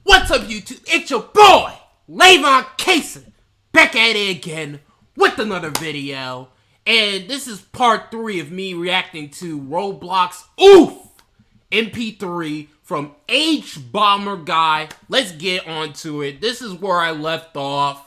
What's up, YouTube? It's your boy, Lavon Cason, back at it again with another video. And this is part 3 of me reacting to Roblox OOF.mp3 from H-Bomber Guy. Let's get on to it. This is where I left off.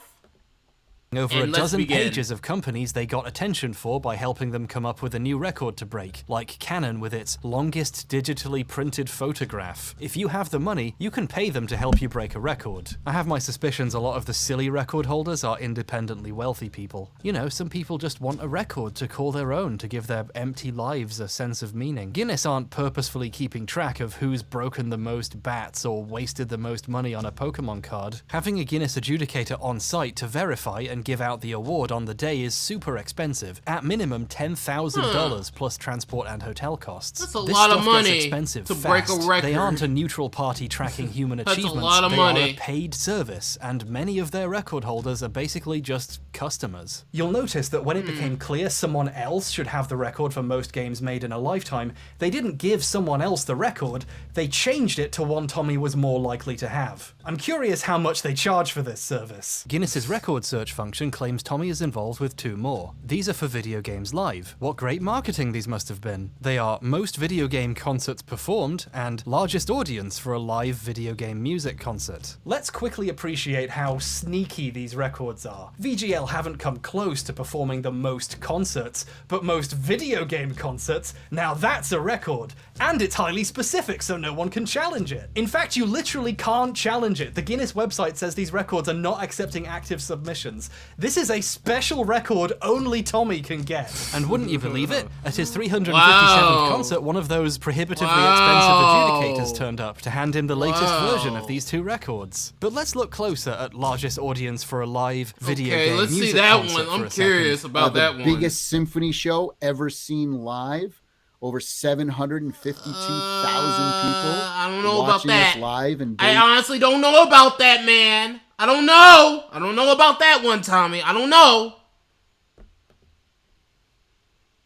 Over a dozen pages of companies they got attention for by helping them come up with a new record to break, like Canon with its longest digitally printed photograph. If you have the money, you can pay them to help you break a record. I have my suspicions a lot of the silly record holders are independently wealthy people. You know, some people just want a record to call their own to give their empty lives a sense of meaning. Guinness aren't purposefully keeping track of who's broken the most bats or wasted the most money on a Pokemon card. Having a Guinness adjudicator on site to verify and give out the award on the day is super expensive. At minimum $10,000 plus transport and hotel costs. That's a lot of money to break a record. They aren't a neutral party tracking human achievements. That's a lot of money. They are a paid service, and many of their record holders are basically just customers. You'll notice that when it became clear someone else should have the record for most games made in a lifetime, they didn't give someone else the record, they changed it to one Tommy was more likely to have. I'm curious how much they charge for this service. Guinness's record search function claims Tommy is involved with 2 more. These are for Video Games Live. What great marketing these must have been. They are most video game concerts performed and largest audience for a live video game music concert. Let's quickly appreciate how sneaky these records are. VGL haven't come close to performing the most concerts, but most video game concerts, now that's a record. And it's highly specific, so no one can challenge it. In fact, you literally can't challenge it. The Guinness website says these records are not accepting active submissions. This is a special record only Tommy can get. And wouldn't you believe it? At his 357th concert, one of those prohibitively expensive adjudicators turned up to hand him the latest version of these 2 records. But let's look closer at largest audience for a live video game let's music see that concert one. for I'm a curious second. about that one. The biggest symphony show ever seen live. Over 752,000 people. I don't know about that. Live and I honestly don't know about that, man. I don't know. I don't know about that one, Tommy. I don't know.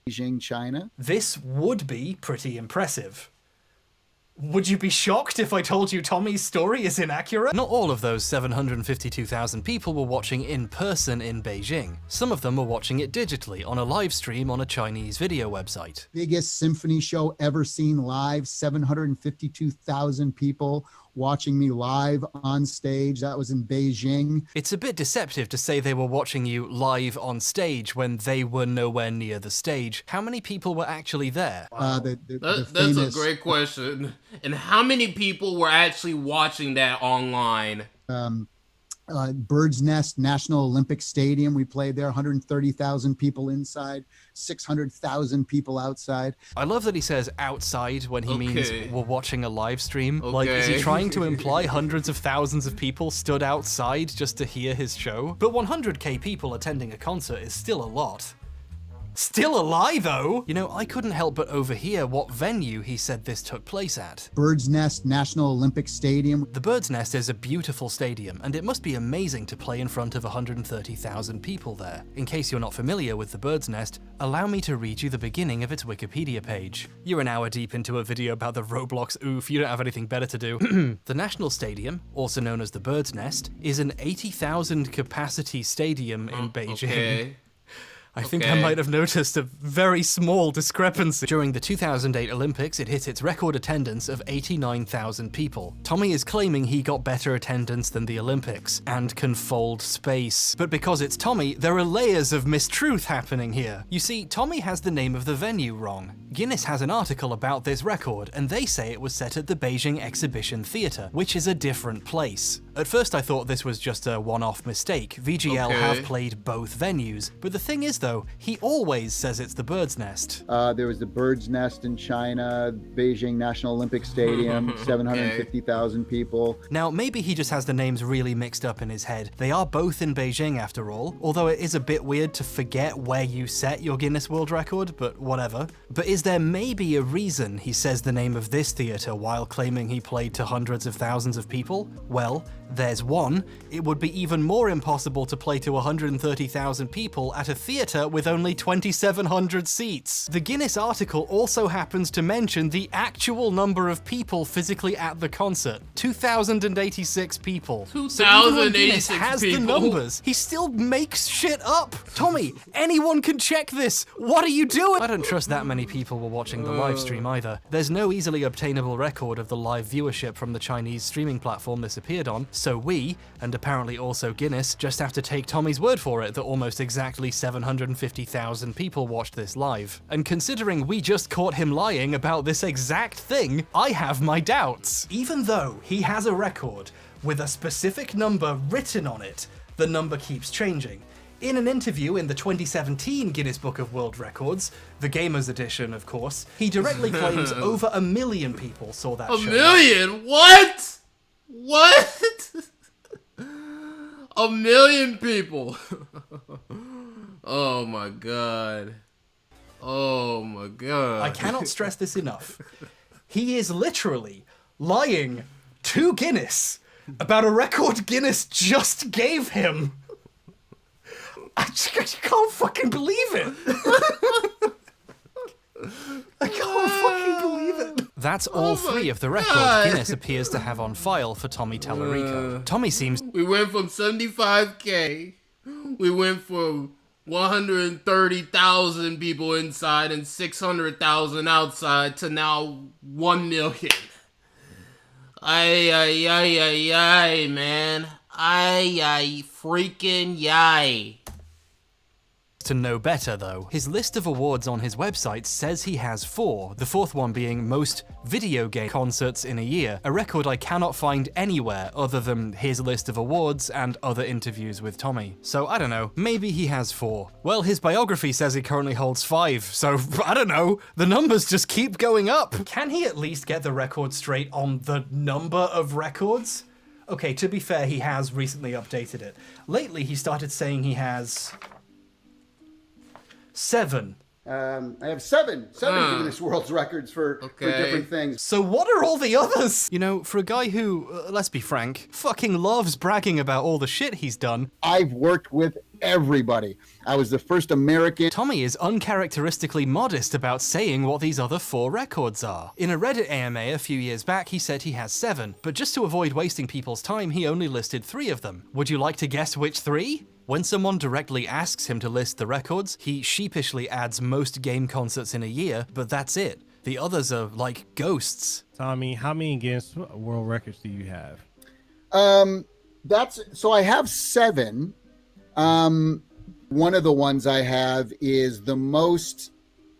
Beijing, China. This would be pretty impressive. Would you be shocked if I told you Tommy's story is inaccurate? Not all of those 752,000 people were watching in person in Beijing. Some of them were watching it digitally on a live stream on a Chinese video website. Biggest symphony show ever seen live. 752,000 people watching me live on stage. That was in Beijing. It's a bit deceptive to say they were watching you live on stage when they were nowhere near the stage. How many people were actually there? That's a great question. And how many people were actually watching that online? Bird's Nest National Olympic Stadium. We played there, 130,000 people inside, 600,000 people outside. I love that he says outside when he means we're watching a live stream. Like, is he trying to imply hundreds of thousands of people stood outside just to hear his show? But 100k people attending a concert is still a lot. Still a lie, though! You know, I couldn't help but overhear what venue he said this took place at. Bird's Nest National Olympic Stadium. The Bird's Nest is a beautiful stadium, and it must be amazing to play in front of 130,000 people there. In case you're not familiar with the Bird's Nest, allow me to read you the beginning of its Wikipedia page. You're an hour deep into a video about the Roblox OOF, you don't have anything better to do. The National Stadium, also known as the Bird's Nest, is an 80,000 capacity stadium in Beijing. I think I might have noticed a very small discrepancy. During the 2008 Olympics, it hit its record attendance of 89,000 people. Tommy is claiming he got better attendance than the Olympics, and can fold space. But because it's Tommy, there are layers of mistruth happening here. You see, Tommy has the name of the venue wrong. Guinness has an article about this record, and they say it was set at the Beijing Exhibition Theatre, which is a different place. At first I thought this was just a one-off mistake. VGL have played both venues, but the thing is though, he always says it's the Bird's Nest. There was the Bird's Nest in China, Beijing National Olympic Stadium, 750,000 people. Now, maybe he just has the names really mixed up in his head. They are both in Beijing after all, although it is a bit weird to forget where you set your Guinness World Record, but whatever. But is there may be a reason he says the name of this theatre while claiming he played to hundreds of thousands of people? Well, there's one. It would be even more impossible to play to 130,000 people at a theatre with only 2,700 seats. The Guinness article also happens to mention the actual number of people physically at the concert. 2,086 people. 2,086 so has people. The numbers. He still makes shit up. Tommy, anyone can check this. What are you doing? I don't trust that many people were watching the live stream either. There's no easily obtainable record of the live viewership from the Chinese streaming platform this appeared on, so we, and apparently also Guinness, just have to take Tommy's word for it that almost exactly 750,000 people watched this live. And considering we just caught him lying about this exact thing, I have my doubts. Even though he has a record with a specific number written on it, the number keeps changing. In an interview in the 2017 Guinness Book of World Records, the Gamers Edition, of course, he directly claims over 1 million people saw that show. 1 million? What? What? 1 million people. Oh my god. Oh my god. I cannot stress this enough. He is literally lying to Guinness about a record Guinness just gave him. I can't fucking believe it. I can't fucking believe it. That's all three of the records Guinness appears to have on file for Tommy Tallarico. Tommy seems... We went from 75K, we went from 130,000 people inside and 600,000 outside to now 1 million. Ay, man. Ay, freaking yay. To know better, though. His list of awards on his website says he has 4, the fourth one being most video game concerts in a year, a record I cannot find anywhere other than his list of awards and other interviews with Tommy. So I don't know, maybe he has 4. Well, his biography says he currently holds 5, so I don't know, the numbers just keep going up. Can he at least get the record straight on the number of records? Okay, to be fair, he has recently updated it. Lately, he started saying he has... 7. I have seven Guinness World Records for different things. So what are all the others? You know, for a guy who, let's be frank, fucking loves bragging about all the shit he's done. I've worked with everybody. I was the first American. Tommy is uncharacteristically modest about saying what these other 4 records are. In a Reddit AMA a few years back, he said he has 7, but just to avoid wasting people's time, he only listed 3 of them. Would you like to guess which 3? When someone directly asks him to list the records, he sheepishly adds most game concerts in a year, but that's it. The others are like ghosts. Tommy, how many Guinness World Records do you have? So I have 7. One of the ones I have is the most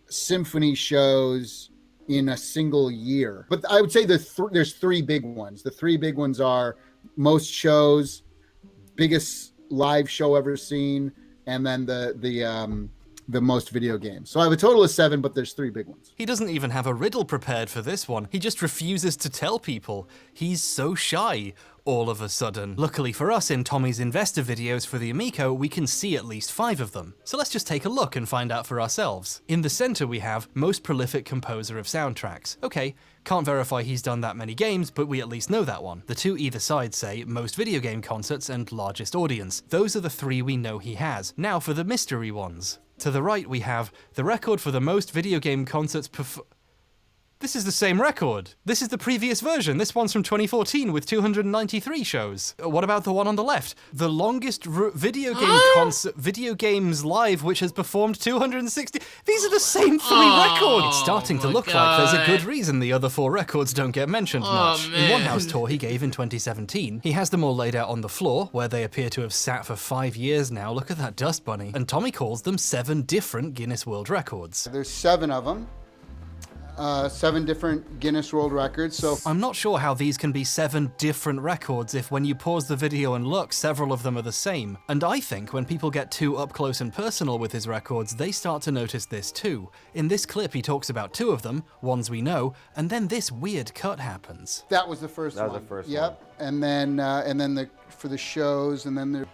symphony shows in a single year. But I would say there's 3 big ones. The 3 big ones are most shows, biggest live show ever seen, and then the most video games. So I have a total of 7, but there's 3 big ones. He doesn't even have a riddle prepared for this one. He just refuses to tell people. He's so shy all of a sudden. Luckily for us, in Tommy's investor videos for the Amico, we can see at least 5 of them. So let's just take a look and find out for ourselves. In the center we have most prolific composer of soundtracks. Okay, can't verify he's done that many games, but we at least know that one. The 2 either side say most video game concerts and largest audience. Those are the 3 we know he has. Now for the mystery ones. To the right we have the record for the most video game concerts This is the same record. This is the previous version. This one's from 2014 with 293 shows. What about the one on the left? The longest video games live, which has performed 260. These are the same 3 records. It's starting to look like there's a good reason the other 4 records don't get mentioned much. Man. In one house tour he gave in 2017, he has them all laid out on the floor, where they appear to have sat for 5 years now. Look at that dust bunny. And Tommy calls them 7 different Guinness World Records. There's 7 of them. 7 different Guinness World Records. So I'm not sure how these can be 7 different records if when you pause the video and look, several of them are the same. And I think when people get too up close and personal with his records, they start to notice this too. In this clip, he talks about 2 of them, ones we know, and then this weird cut happens. that was the first one. That was the first Yep. And then for the shows, and then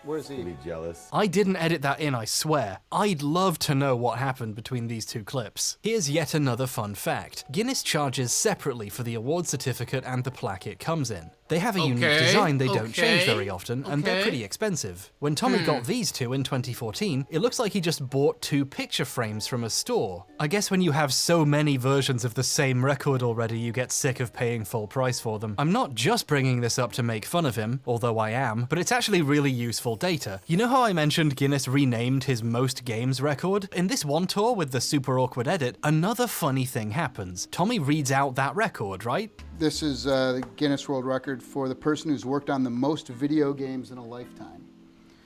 Where's he? Be jealous. I didn't edit that in, I swear. I'd love to know what happened between these two clips. Here's yet another fun fact. Guinness charges separately for the award certificate and the plaque it comes in. They have a unique design they don't change very often, and they're pretty expensive. When Tommy got these two in 2014, it looks like he just bought 2 picture frames from a store. I guess when you have so many versions of the same record already, you get sick of paying full price for them. I'm not just bringing this up to make fun of him, although I am, but it's actually really useful data. You know how I mentioned Guinness renamed his most games record? In this one tour with the super awkward edit, another funny thing happens. Tommy reads out that record, right? This is the Guinness World Record for the person who's worked on the most video games in a lifetime.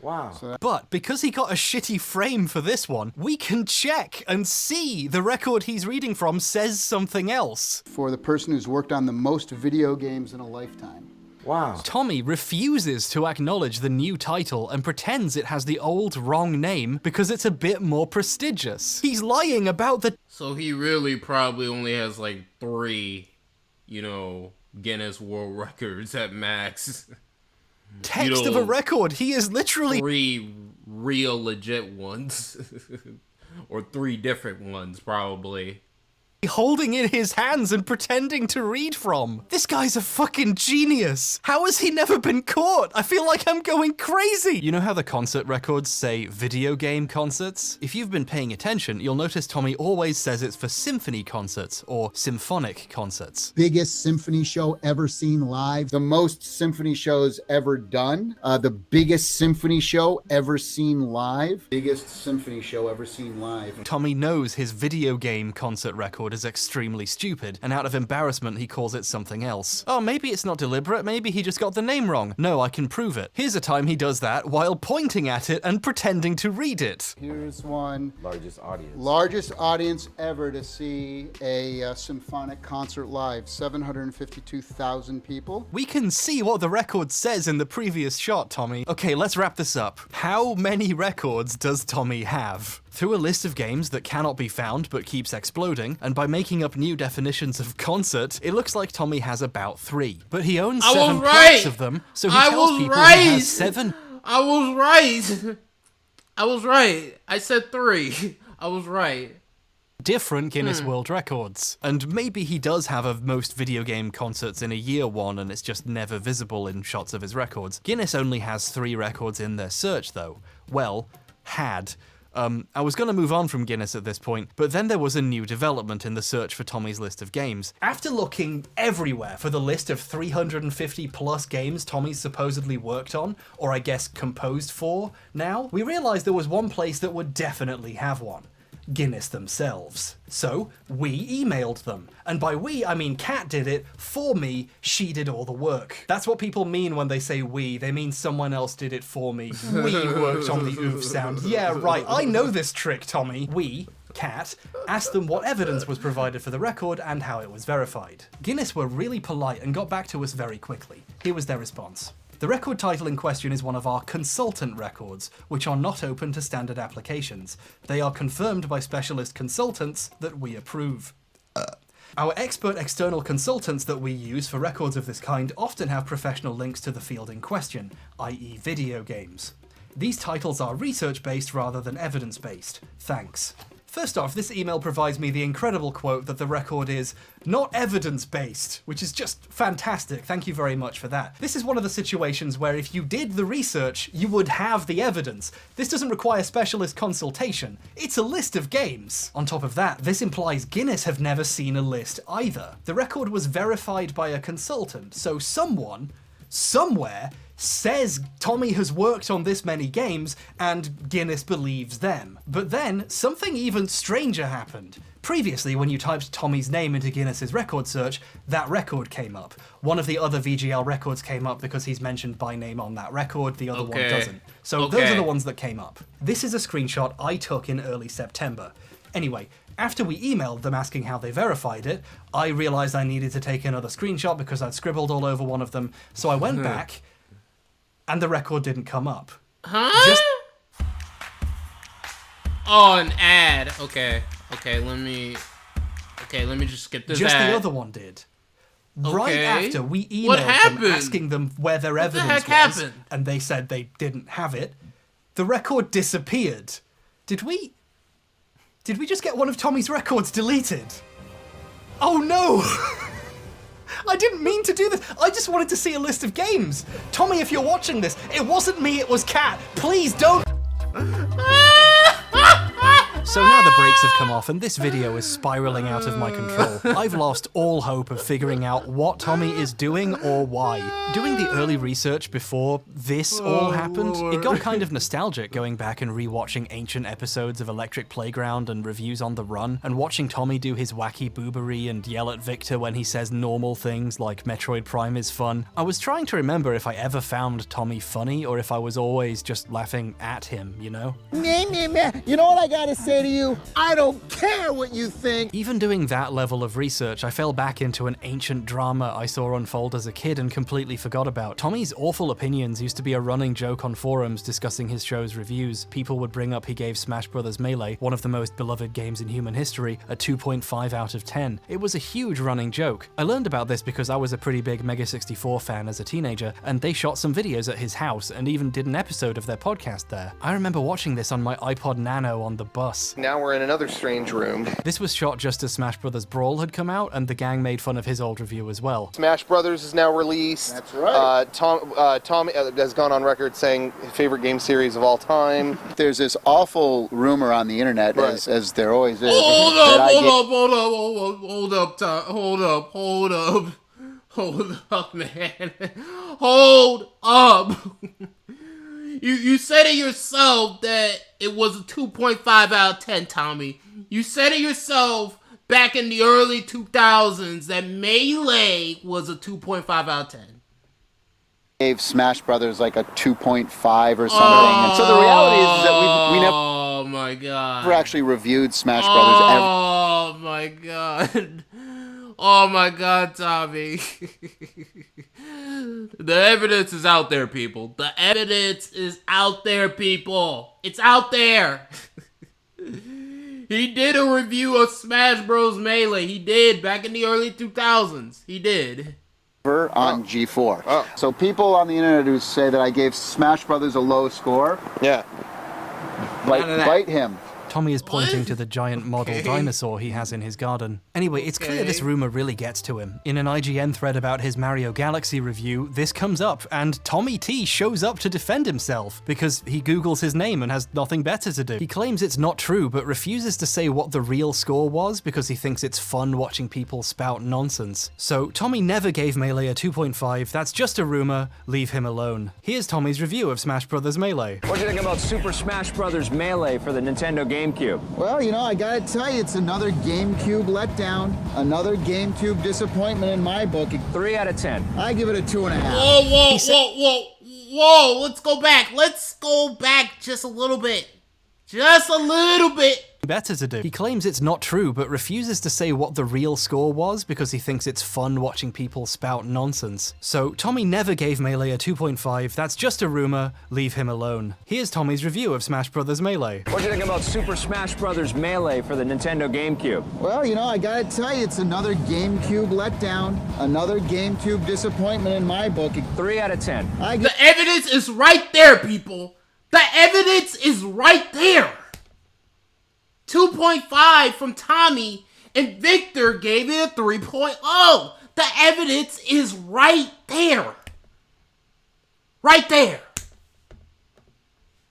Wow. But because he got a shitty frame for this one, we can check and see the record he's reading from says something else. For the person who's worked on the most video games in a lifetime. Wow. Tommy refuses to acknowledge the new title and pretends it has the old wrong name because it's a bit more prestigious. He's lying about the So he really probably only has like 3, Guinness World Records at max. text of a record. He is literally 3 real legit ones. Or 3 different ones, probably. holding in his hands and pretending to read from. This guy's a fucking genius. How has he never been caught? I feel like I'm going crazy. You know how the concert records say video game concerts? If you've been paying attention, you'll notice Tommy always says it's for symphony concerts or symphonic concerts. Biggest symphony show ever seen live. The most symphony shows ever done. The biggest symphony show ever seen live. Biggest symphony show ever seen live. Tommy knows his video game concert record is extremely stupid, and out of embarrassment he calls it something else. Oh, maybe it's not deliberate, maybe he just got the name wrong. No, I can prove it. Here's a time he does that while pointing at it and pretending to read it. Here's one. Largest audience. Largest audience ever to see a symphonic concert live. 752,000 people. We can see what the record says in the previous shot, Tommy. Okay, let's wrap this up. How many records does Tommy have? Through a list of games that cannot be found but keeps exploding, and by making up new definitions of concert, it looks like Tommy has about 3. But he owns 7 plaques of them, so he tells people he has 7. I was right. I was right. I said 3. I was right. Different Guinness World Records. And maybe he does have a most video game concerts in a year one and it's just never visible in shots of his records. Guinness only has 3 records in their search though. Well, had. I was going to move on from Guinness at this point, but then there was a new development in the search for Tommy's list of games. After looking everywhere for the list of 350 plus games Tommy's supposedly worked on, or I guess composed for now, we realized there was one place that would definitely have one. Guinness themselves. So, we emailed them. And by we, I mean Kat did it for me, she did all the work. That's what people mean when they say we. They mean someone else did it for me. We worked on the OOF sound. Yeah, right, I know this trick, Tommy. We, Kat, asked them what evidence was provided for the record and how it was verified. Guinness were really polite and got back to us very quickly. Here was their response. The record title in question is one of our consultant records, which are not open to standard applications. They are confirmed by specialist consultants that we approve. Our expert external consultants that we use for records of this kind often have professional links to the field in question, i.e. video games. These titles are research-based rather than evidence-based. Thanks. First off, this email provides me the incredible quote that the record is not evidence-based, which is just fantastic. Thank you very much for that. This is one of the situations where if you did the research, you would have the evidence. This doesn't require specialist consultation. It's a list of games. On top of that, this implies Guinness have never seen a list either. The record was verified by a consultant, so someone, somewhere, says Tommy has worked on this many games and Guinness believes them. But then something even stranger happened. Previously, when you typed Tommy's name into Guinness's record search, that record came up. One of the other VGL records came up because he's mentioned by name on that record, the other one doesn't. So those are the ones that came up. This is a screenshot I took in early September. Anyway, after we emailed them asking how they verified it, I realized I needed to take another screenshot because I'd scribbled all over one of them, so I went back and the record didn't come up. Huh? Oh, an ad. Okay, let me just skip this ad. Just the other one did. Right Okay. after we What emailed them happened? asking them where their What the evidence heck was, happened? and they said they didn't have it, the record disappeared. Did we just get one of Tommy's records deleted? Oh no! I didn't mean to do this. I just wanted to see a list of games. Tommy, if you're watching this, it wasn't me, it was Kat. Please don't. So now the brakes have come off and this video is spiraling out of my control. I've lost all hope of figuring out what Tommy is doing or why. Doing the early research before this all happened, it got kind of nostalgic going back and rewatching ancient episodes of Electric Playground and reviews on the run, and watching Tommy do his wacky boobery and yell at Victor when he says normal things like Metroid Prime is fun. I was trying to remember if I ever found Tommy funny or if I was always just laughing at him, you know? You know what I gotta say to you? I don't care what you think. Even doing that level of research, I fell back into an ancient drama I saw unfold as a kid and completely forgot about. Tommy's awful opinions used to be a running joke on forums discussing his show's reviews. People would bring up he gave Smash Bros. Melee, one of the most beloved games in human history, a 2.5 out of 10. It was a huge running joke. I learned about this because I was a pretty big Mega 64 fan as a teenager, and they shot some videos at his house and even did an episode of their podcast there. I remember watching this on my iPod Nano on the bus. Now we're in another strange room. This was shot just as Smash Bros. Brawl had come out, and the gang made fun of his old review as well. Smash Brothers is now released. That's right. Tom has gone on record saying his favorite game series of all time. There's this awful rumor on the internet, Right. as there always is. Hold that I up, man. Hold up. You said it yourself that it was a 2.5 out of 10, Tommy. You said it yourself back in the early 2000s that Melee was a 2.5 out of 10. gave Smash Brothers like a 2.5 or something. And so the reality is that we never Oh my god. actually reviewed Smash Brothers ever. Oh my god. Oh my god, Tommy. The evidence is out there, people. The evidence is out there, people. It's out there. He did a review of Smash Bros. Melee. He did, back in the early 2000s. He did. On G4. Oh. So people on the internet who say that I gave Smash Brothers a low score, Yeah. bite him. Tommy is pointing What? to the giant model dinosaur he has in his garden. Anyway, it's clear this rumor really gets to him. In an IGN thread about his Mario Galaxy review, this comes up, and Tommy T shows up to defend himself, because he Googles his name and has nothing better to do. He claims it's not true, but refuses to say what the real score was because he thinks it's fun watching people spout nonsense. So, Tommy never gave Melee a 2.5, that's just a rumor, leave him alone. Here's Tommy's review of Smash Bros. Melee. What do you think about Super Smash Bros. Melee for the Nintendo GameCube? Well, you know, I gotta tell you, it's another GameCube letdown, another GameCube disappointment in my book. 3 out of 10. I give it a 2.5. Whoa. Let's go back. Let's go back just a little bit. Just a little bit. Better to do. He claims it's not true, but refuses to say what the real score was because he thinks it's fun watching people spout nonsense. So, Tommy never gave Melee a 2.5, that's just a rumor, leave him alone. Here's Tommy's review of Smash Bros. Melee. What do you think about Super Smash Bros. Melee for the Nintendo GameCube? Well, you know, I gotta tell you, it's another GameCube letdown, another GameCube disappointment in my book. 3 out of 10. The evidence is right there, people. The evidence is right there. 2.5 from Tommy, and Victor gave it a 3.0. The evidence is right there. Right there.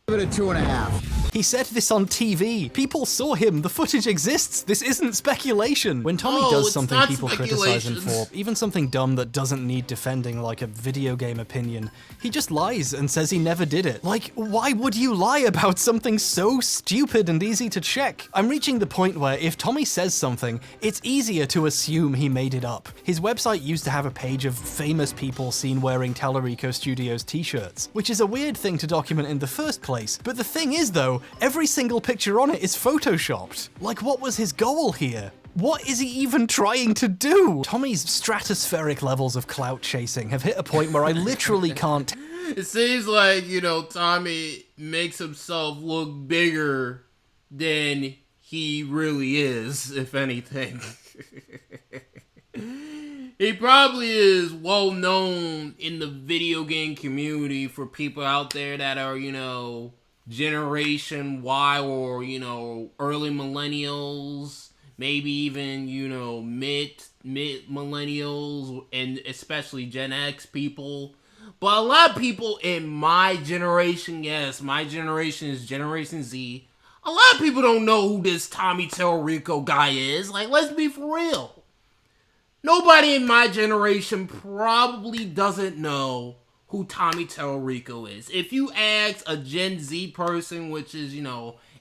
Give it a 2.5. He said this on TV. People saw him. The footage exists. This isn't speculation. When Tommy does it's something not people criticize him speculation. for, even something dumb that doesn't need defending like a video game opinion, he just lies and says he never did it. Like, why would you lie about something so stupid and easy to check? I'm reaching the point where if Tommy says something, it's easier to assume he made it up. His website used to have a page of famous people seen wearing Tallarico Studios t-shirts, which is a weird thing to document in the first place. But the thing is though, every single picture on it is photoshopped. Like, what was his goal here? What is he even trying to do? Tommy's stratospheric levels of clout chasing have hit a point where I literally can't. It seems like, Tommy makes himself look bigger than he really is, if anything. He probably is well known in the video game community for people out there that are, Generation Y or, early millennials, maybe even, mid millennials, and especially Gen X people. But a lot of people in my generation, yes, my generation is Generation Z, a lot of people don't know who this Tommy Tallarico guy is. Like, let's be for real. Nobody in my generation probably doesn't know who Tommy Tallarico is. If you ask a Gen Z person, which is,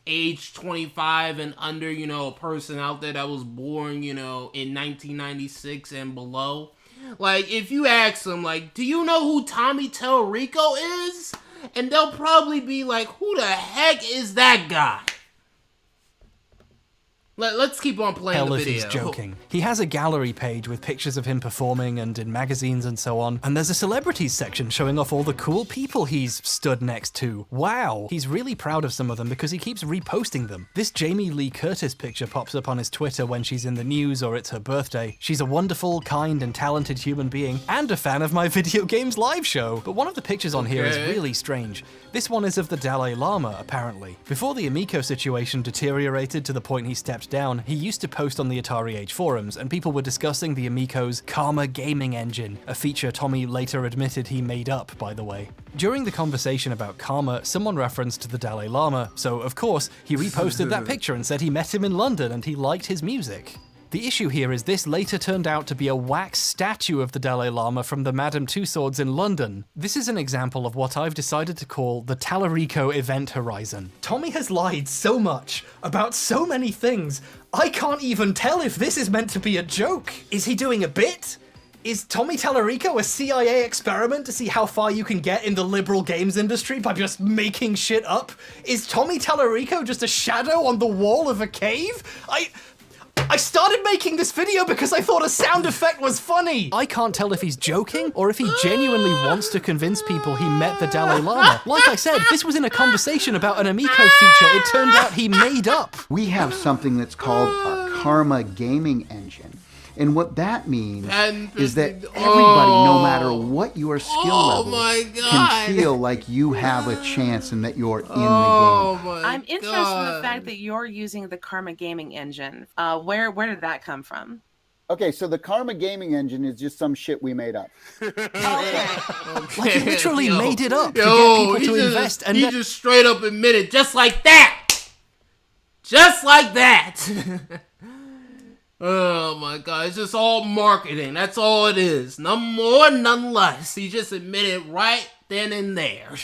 age 25 and under, a person out there that was born, in 1996 and below, like, if you ask them, like, do you know who Tommy Tallarico is? And they'll probably be like, who the heck is that guy? Let's keep on playing the video. Hell if he's joking. He has a gallery page with pictures of him performing and in magazines and so on, and there's a celebrities section showing off all the cool people he's stood next to. Wow! He's really proud of some of them because he keeps reposting them. This Jamie Lee Curtis picture pops up on his Twitter when she's in the news or it's her birthday. She's a wonderful, kind, and talented human being, and a fan of my video games live show. But one of the pictures on here is really strange. This one is of the Dalai Lama, apparently. Before the Amico situation deteriorated to the point he stepped down, he used to post on the Atari Age forums, and people were discussing the Amico's Karma gaming engine, a feature Tommy later admitted he made up, by the way. During the conversation about Karma, someone referenced the Dalai Lama, so of course, he reposted that picture and said he met him in London and he liked his music. The issue here is this later turned out to be a wax statue of the Dalai Lama from the Madame Tussauds in London. This is an example of what I've decided to call the Tallarico event horizon. Tommy has lied so much about so many things, I can't even tell if this is meant to be a joke. Is he doing a bit? Is Tommy Tallarico a CIA experiment to see how far you can get in the liberal games industry by just making shit up? Is Tommy Tallarico just a shadow on the wall of a cave? I started making this video because I thought a sound effect was funny! I can't tell if he's joking or if he genuinely wants to convince people he met the Dalai Lama. Like I said, this was in a conversation about an Amico feature it turned out he made up. We have something that's called a Karma gaming engine. And what that means is that everybody, no matter what your skill level, can feel like you have a chance and that you're in the game. I'm interested in the fact that you're using the Karma gaming engine. Where did that come from? Okay, so the Karma gaming engine is just some shit we made up. Like he literally made it up to get people to invest. And he just straight up admitted, just like that! Just like that! Oh my god, it's just all marketing. That's all it is. None more, none less. He just admitted right then and there.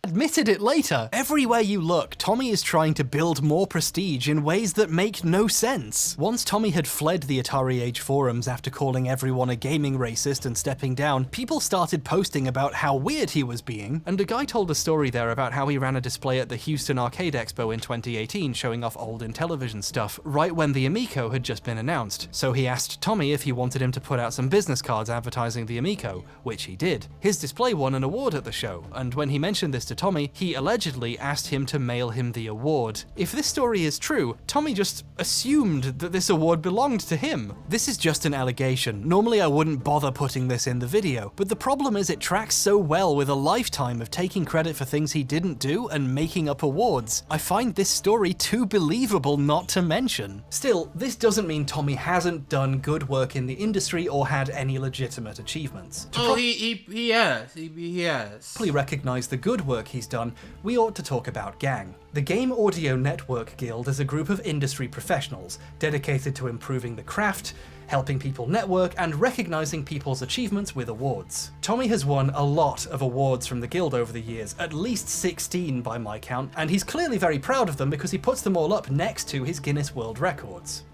Admitted it later. Everywhere you look, Tommy is trying to build more prestige in ways that make no sense. Once Tommy had fled the Atari Age forums after calling everyone a gaming racist and stepping down, people started posting about how weird he was being, and a guy told a story there about how he ran a display at the Houston Arcade Expo in 2018 showing off old Intellivision stuff, right when the Amico had just been announced. So he asked Tommy if he wanted him to put out some business cards advertising the Amico, which he did. His display won an award at the show, and when he mentioned this to Tommy, he allegedly asked him to mail him the award. If this story is true, Tommy just assumed that this award belonged to him. This is just an allegation. Normally I wouldn't bother putting this in the video, but the problem is it tracks so well with a lifetime of taking credit for things he didn't do and making up awards. I find this story too believable not to mention. Still, this doesn't mean Tommy hasn't done good work in the industry or had any legitimate achievements. He has. He has. Fully recognize the good work he's done, we ought to talk about Gang. The Game Audio Network Guild is a group of industry professionals dedicated to improving the craft, helping people network, and recognizing people's achievements with awards. Tommy has won a lot of awards from the guild over the years, at least 16 by my count, and he's clearly very proud of them because he puts them all up next to his Guinness World Records.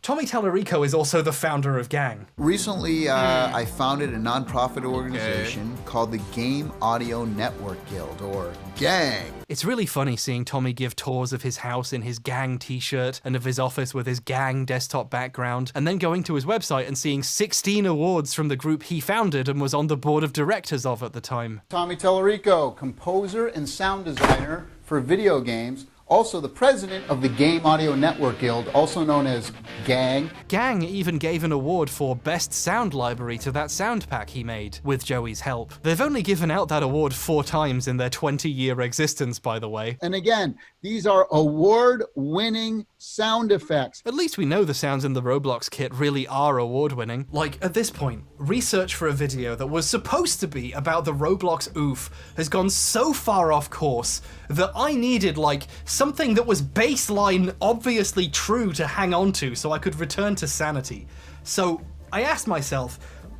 Tommy Tallarico is also the founder of Gang. Recently, I founded a nonprofit organization called the Game Audio Network Guild, or Gang. It's really funny seeing Tommy give tours of his house in his Gang t-shirt and of his office with his Gang desktop background, and then going to his website and seeing 16 awards from the group he founded and was on the board of directors of at the time. Tommy Tallarico, composer and sound designer for video games, Also the president of the Game Audio Network Guild, also known as GANG. Gang even gave an award for Best Sound Library to that sound pack he made, with Joey's help. They've only given out that award 4 times in their 20-year existence, by the way. And again, these are award-winning sound effects. At least we know the sounds in the Roblox kit really are award-winning. Like, at this point, research for a video that was supposed to be about the Roblox OOF has gone so far off course that I needed, like, something that was baseline obviously true to hang on to so I could return to sanity. So I asked myself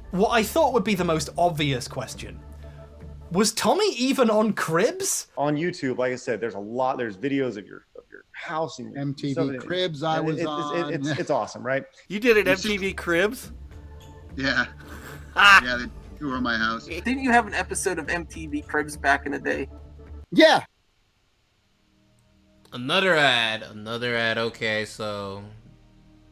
what I thought would be the most obvious question. Was Tommy even on Cribs? On YouTube, like I said, there's videos of your house and MTV Cribs I was on. It's awesome, right? You did it, MTV Cribs? Yeah. Yeah, they toured my house. Didn't you have an episode of MTV Cribs back in the day? Yeah. Another ad, okay, so...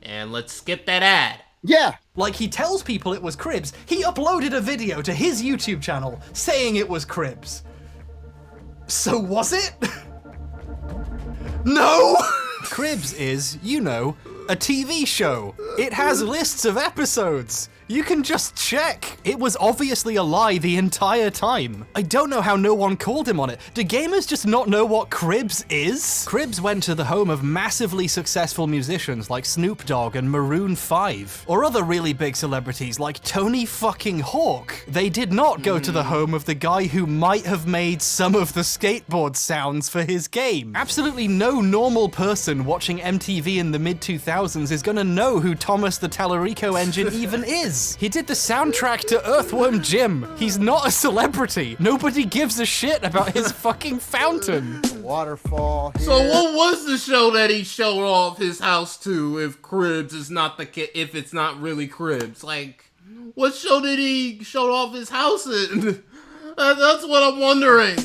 And let's skip that ad. Yeah. Like, he tells people it was Cribs. He uploaded a video to his YouTube channel saying it was Cribs. So was it? No! Cribs is, you know, a TV show. It has lists of episodes. You can just check. It was obviously a lie the entire time. I don't know how no one called him on it. Do gamers just not know what Cribs is? Cribs went to the home of massively successful musicians like Snoop Dogg and Maroon 5, or other really big celebrities like Tony fucking Hawk. They did not go to the home of the guy who might have made some of the skateboard sounds for his game. Absolutely no normal person watching MTV in the mid-2000s is gonna know who Thomas the Tallarico Engine even is. He did the soundtrack to Earthworm Jim. He's not a celebrity. Nobody gives a shit about his fucking fountain. Waterfall here. So what was the show that he showed off his house to if Cribs is not if it's not really Cribs? Like, what show did he show off his house in? That's what I'm wondering.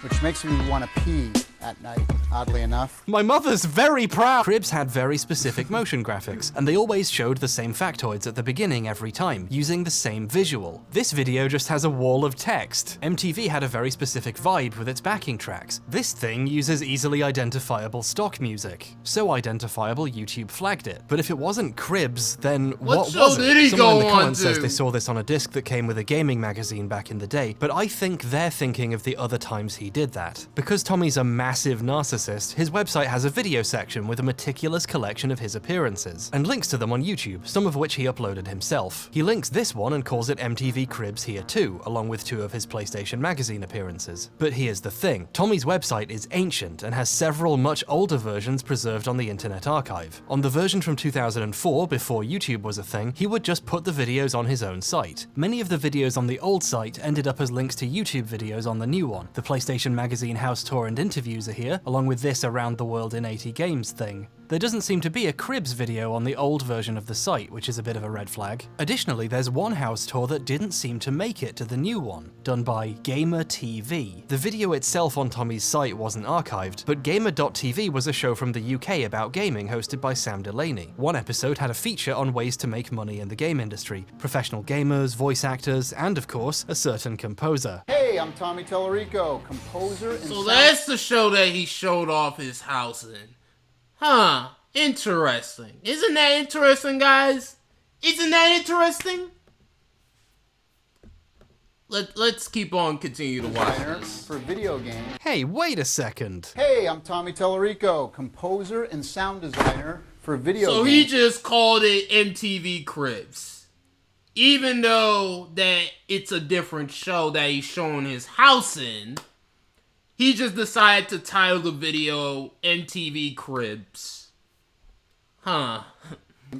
Which makes me want to pee at night, oddly enough. My mother's very proud. Cribs had very specific motion graphics, and they always showed the same factoids at the beginning every time, using the same visual. This video just has a wall of text. MTV had a very specific vibe with its backing tracks. This thing uses easily identifiable stock music. So identifiable, YouTube flagged it. But if it wasn't Cribs, then what show was it? did he Someone go in the on comments to? says they saw this on a disc that came with a gaming magazine back in the day, but I think they're thinking of the other times he did that. Because Tommy's a massive narcissist, his website has a video section with a meticulous collection of his appearances, and links to them on YouTube, some of which he uploaded himself. He links this one and calls it MTV Cribs here too, along with 2 of his PlayStation magazine appearances. But here's the thing, Tommy's website is ancient and has several much older versions preserved on the Internet Archive. On the version from 2004, before YouTube was a thing, he would just put the videos on his own site. Many of the videos on the old site ended up as links to YouTube videos on the new one. The PlayStation magazine house tour and interviews are here, along with this Around the World in 80 Games thing. There doesn't seem to be a Cribs video on the old version of the site, which is a bit of a red flag. Additionally, there's one house tour that didn't seem to make it to the new one, done by Gamer TV. The video itself on Tommy's site wasn't archived, but Gamer.tv was a show from the UK about gaming hosted by Sam Delaney. One episode had a feature on ways to make money in the game industry, professional gamers, voice actors, and of course, a certain composer. Hey, I'm Tommy Tallarico, composer and So that's the show that he showed off his house in. Huh, interesting. Isn't that interesting, guys? Isn't that interesting? Let's keep on continue to watch this. For video games. Hey, wait a second. Hey, I'm Tommy Tallarico, composer and sound designer for video games. So he just called it MTV Cribs. Even though that it's a different show that he's showing his house in, he just decided to title the video MTV Cribs. Huh.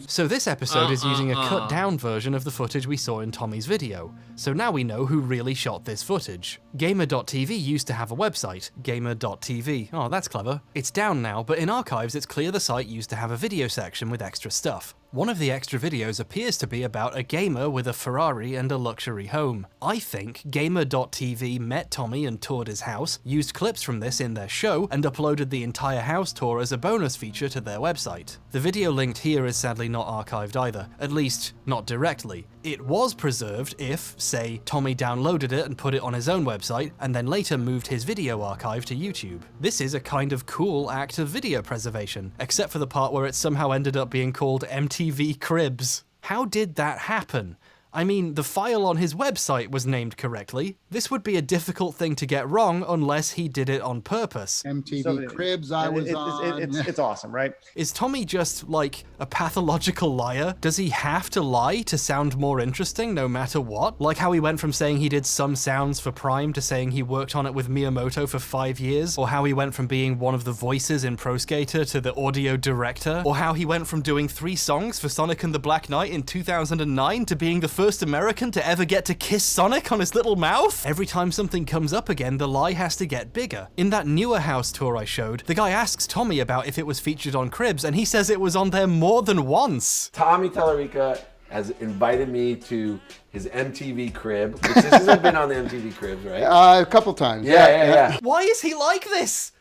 So this episode is using a cut down version of the footage we saw in Tommy's video. So now we know who really shot this footage. Gamer.tv used to have a website, Gamer.tv. Oh, that's clever. It's down now, but in archives it's clear the site used to have a video section with extra stuff. One of the extra videos appears to be about a gamer with a Ferrari and a luxury home. I think Gamer.tv met Tommy and toured his house, used clips from this in their show, and uploaded the entire house tour as a bonus feature to their website. The video linked here is sadly not archived either, at least not directly. It was preserved if, say, Tommy downloaded it and put it on his own website, and then later moved his video archive to YouTube. This is a kind of cool act of video preservation, except for the part where it somehow ended up being called MTV Cribs. How did that happen? I mean, the file on his website was named correctly. This would be a difficult thing to get wrong unless he did it on purpose. MTV Cribs I was on. It's awesome, right? Is Tommy just, like, a pathological liar? Does he have to lie to sound more interesting no matter what? Like how he went from saying he did some sounds for Prime to saying he worked on it with Miyamoto for 5 years? Or how he went from being one of the voices in Pro Skater to the audio director? Or how he went from doing 3 songs for Sonic and the Black Knight in 2009 to being the first American to ever get to kiss Sonic on his little mouth? Every time something comes up again, the lie has to get bigger. In that newer house tour I showed, the guy asks Tommy about if it was featured on Cribs, and he says it was on there more than once. Tommy Tallarico has invited me to his MTV Crib, which this hasn't been on the MTV Cribs, right? A couple times. Yeah. Why is he like this?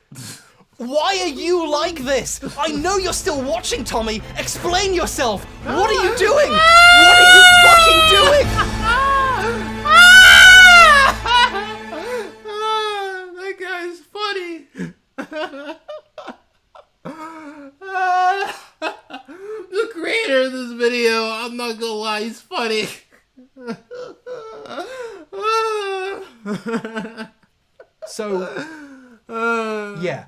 Why are you like this? I know you're still watching, Tommy. Explain yourself. What are you doing? What are you fucking doing? That guy's funny. The creator of this video, I'm not gonna lie, he's funny. So, yeah.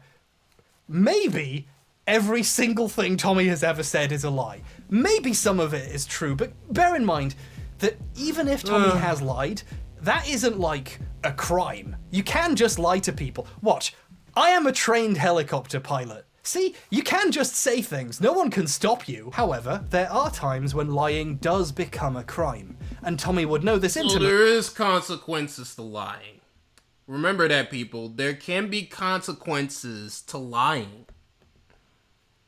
Maybe every single thing Tommy has ever said is a lie. Maybe some of it is true, but bear in mind that even if Tommy has lied, that isn't like a crime. You can just lie to people. Watch, I am a trained helicopter pilot. See, you can just say things, no one can stop you. However, there are times when lying does become a crime, and Tommy would know this intimately. So there is consequences to lying. Remember that, people. There can be consequences to lying.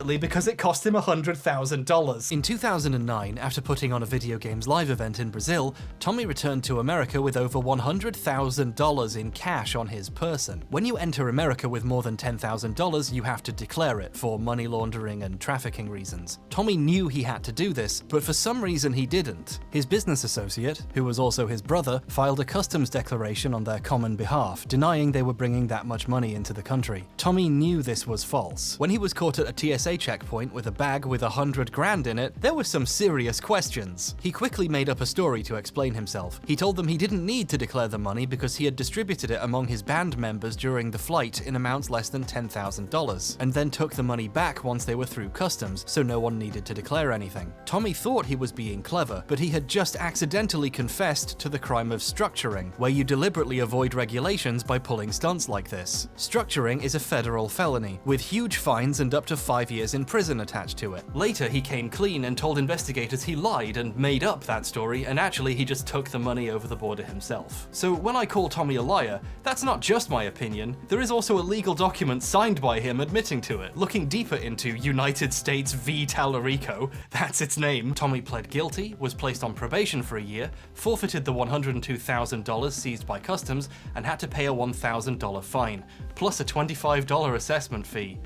Because it cost him $100,000. In 2009, after putting on a video games live event in Brazil, Tommy returned to America with over $100,000 in cash on his person. When you enter America with more than $10,000, you have to declare it for money laundering and trafficking reasons. Tommy knew he had to do this, but for some reason he didn't. His business associate, who was also his brother, filed a customs declaration on their common behalf, denying they were bringing that much money into the country. Tommy knew this was false. When he was caught at a TSA checkpoint with a bag with $100 grand in it, there were some serious questions. He quickly made up a story to explain himself. He told them he didn't need to declare the money because he had distributed it among his band members during the flight in amounts less than $10,000, and then took the money back once they were through customs, so no one needed to declare anything. Tommy thought he was being clever, but he had just accidentally confessed to the crime of structuring, where you deliberately avoid regulations by pulling stunts like this. Structuring is a federal felony, with huge fines and up to 5 years in prison attached to it. Later, he came clean and told investigators he lied and made up that story, and actually he just took the money over the border himself. So when I call Tommy a liar, that's not just my opinion. There is also a legal document signed by him admitting to it. Looking deeper into United States v. Tallarico, that's its name, Tommy pled guilty, was placed on probation for a year, forfeited the $102,000 seized by customs, and had to pay a $1,000 fine, plus a $25 assessment fee.